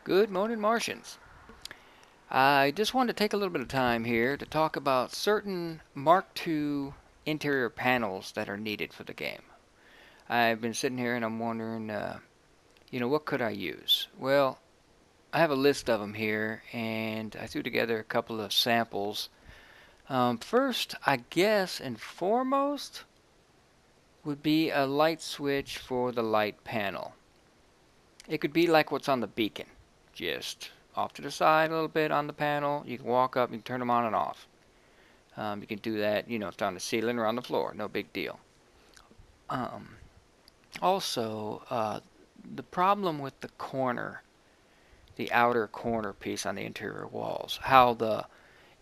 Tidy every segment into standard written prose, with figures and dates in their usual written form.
Good morning, Martians. I just wanted to take a little bit of time here to talk about certain Mark II interior panels that are needed for the game. I've been sitting here and I'm wondering, what could I use? Well, I have a list of them here and I threw together a couple of samples. First, I guess, and foremost, would be a light switch for the light panel. It could be like what's on the beacon, just off to the side a little bit on the panel. You can walk up, you can turn them on and off. You can do that, if it's on the ceiling or on the floor, no big deal. Um, also, the problem with the corner, the outer corner piece on the interior walls, how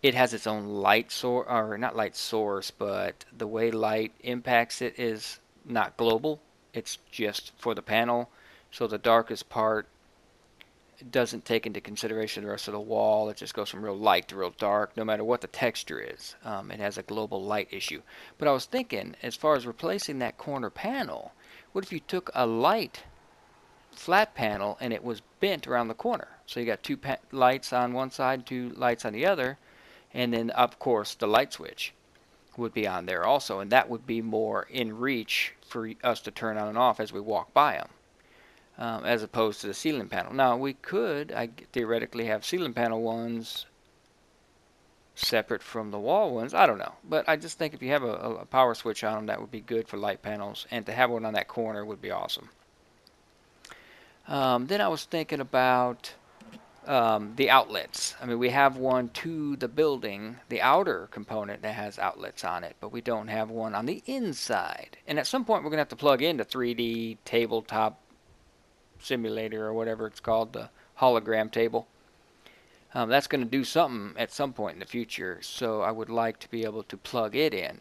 it has its own light source, or not light source, but the way light impacts it is not global. It's just for the panel. So the darkest part doesn't take into consideration the rest of the wall. It just goes from real light to real dark, no matter what the texture is. It has a global light issue. But I was thinking, as far as replacing that corner panel, what if you took a light flat panel and it was bent around the corner? So you got two lights on one side, two lights on the other, and then, of course, the light switch would be on there also, and that would be more in reach for us to turn on and off as we walk by them, as opposed to the ceiling panel. Now, we could, theoretically, have ceiling panel ones separate from the wall ones. I don't know. But I just think if you have a power switch on them, that would be good for light panels. And to have one on that corner would be awesome. Then I was thinking about the outlets. I mean, we have one to the building, the outer component that has outlets on it, but we don't have one on the inside. And at some point, we're going to have to plug in the 3D tabletop simulator or whatever it's called, the hologram table. That's going to do something at some point in the future, so I would like to be able to plug it in.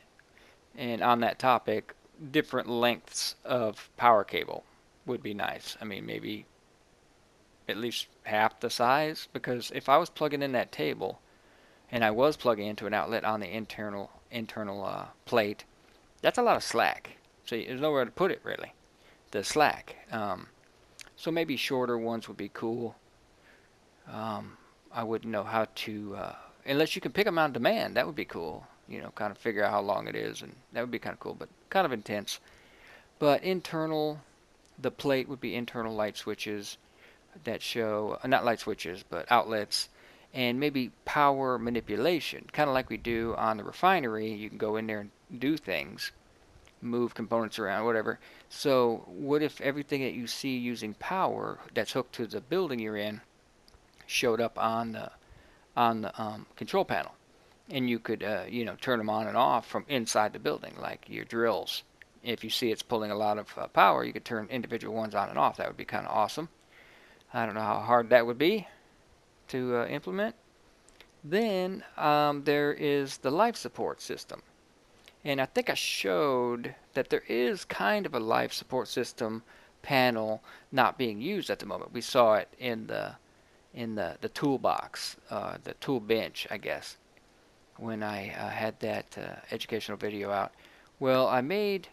And on that topic, different lengths of power cable would be nice. I mean, maybe at least half the size, because if I was plugging in that table and I was plugging into an outlet on the internal plate, that's a lot of slack. So there's nowhere to put it really. The slack. So maybe shorter ones would be cool. Um, I wouldn't know how to, unless you can pick them on demand. That would be cool. Kind of figure out how long it is, and that would be kind of cool, but kind of intense. But internal, the plate would be internal light switches that show, not light switches, but outlets, and maybe power manipulation, kind of like we do on the refinery. You can go in there and do things, move components around, whatever. So, what if everything that you see using power that's hooked to the building you're in showed up on the control panel, and you could turn them on and off from inside the building, like your drills. If you see it's pulling a lot of power, you could turn individual ones on and off. That would be kind of awesome. I don't know how hard that would be to implement. Then there is the life support system. And I think I showed that there is kind of a life support system panel not being used at the moment. We saw it in the toolbox, the tool bench, I guess, when I had that educational video out. Well, I made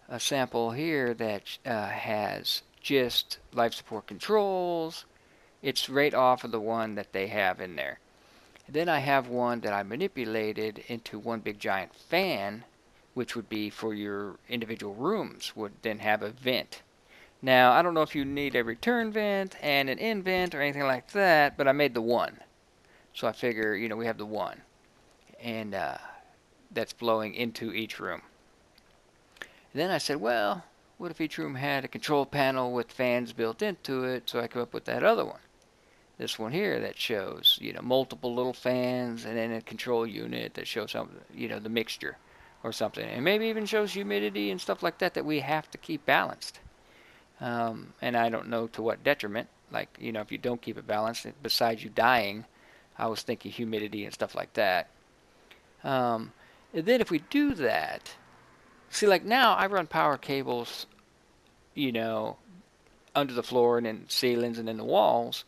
a sample here that has just life support controls. It's right off of the one that they have in there. Then I have one that I manipulated into one big giant fan, which would be for your individual rooms, would then have a vent. Now, I don't know if you need a return vent and an in vent or anything like that, but I made the one. So I figure, we have the one, and that's blowing into each room. And then I said, well, what if each room had a control panel with fans built into it? So I come up with that other one. This one here that shows, multiple little fans and then a control unit that shows some, the mixture or something. And maybe even shows humidity and stuff like that that we have to keep balanced. And I don't know to what detriment. Like, if you don't keep it balanced, besides you dying, I was thinking humidity and stuff like that. And then if we do that, see, like now I run power cables, you know, under the floor and in ceilings and in the walls,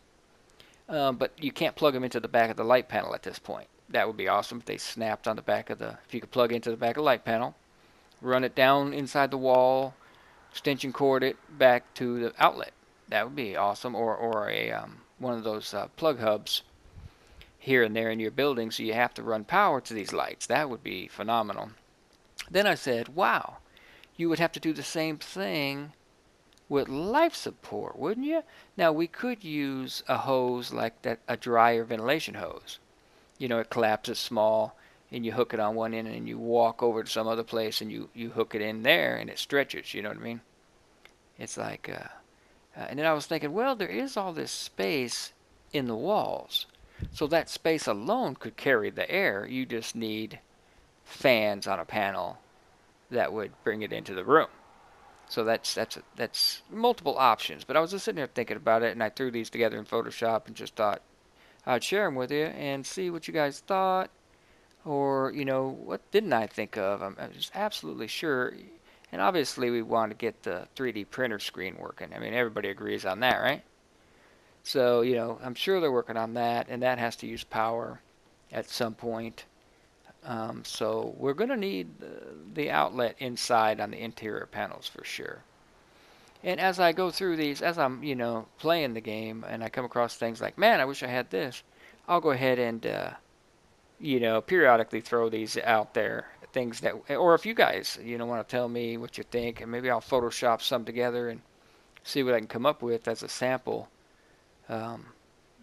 but you can't plug them into the back of the light panel at this point. That would be awesome if they snapped on the back of the, if you could plug into the back of the light panel, run it down inside the wall, extension cord it back to the outlet. That would be awesome. Or a one of those plug hubs here and there in your building, so you have to run power to these lights. That would be phenomenal. Then I said, wow, you would have to do the same thing with life support, wouldn't you? Now we could use a hose like that, a dryer ventilation hose. You know, it collapses small and you hook it on one end and you walk over to some other place and you hook it in there and it stretches, you know what I mean? It's like, and then I was thinking, well, there is all this space in the walls. So that space alone could carry the air. You just need fans on a panel that would bring it into the room. So that's multiple options. But I was just sitting there thinking about it, and I threw these together in Photoshop and just thought I'd share them with you and see what you guys thought, or what didn't I think of. I'm just absolutely sure. And obviously, we want to get the 3D printer screen working. I mean, everybody agrees on that, right? So I'm sure they're working on that, and that has to use power at some point. So we're going to need the outlet inside on the interior panels for sure. And as I go through these, as I'm, playing the game and I come across things like, man, I wish I had this, I'll go ahead and, periodically throw these out there. Things that, or if you guys, want to tell me what you think, and maybe I'll Photoshop some together and see what I can come up with as a sample. Um,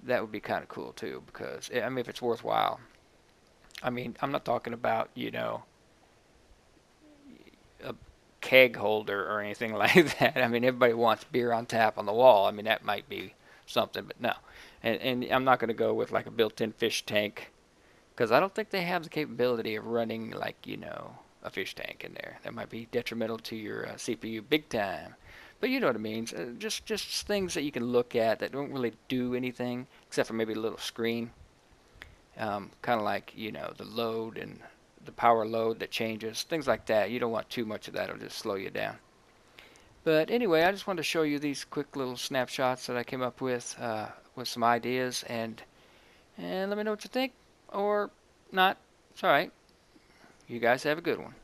that would be kind of cool too, because, I mean, if it's worthwhile. I mean, I'm not talking about, a keg holder or anything like that. I mean, everybody wants beer on tap on the wall. I mean, that might be something, but no. And I'm not going to go with like a built-in fish tank because I don't think they have the capability of running like, a fish tank in there. That might be detrimental to your CPU big time. But you know what I mean. Just things that you can look at that don't really do anything except for maybe a little screen. Kind of like, the load and the power load that changes, things like that. You don't want too much of that, it'll just slow you down. But anyway, I just wanted to show you these quick little snapshots that I came up with some ideas, and let me know what you think, or not. It's all right. You guys have a good one.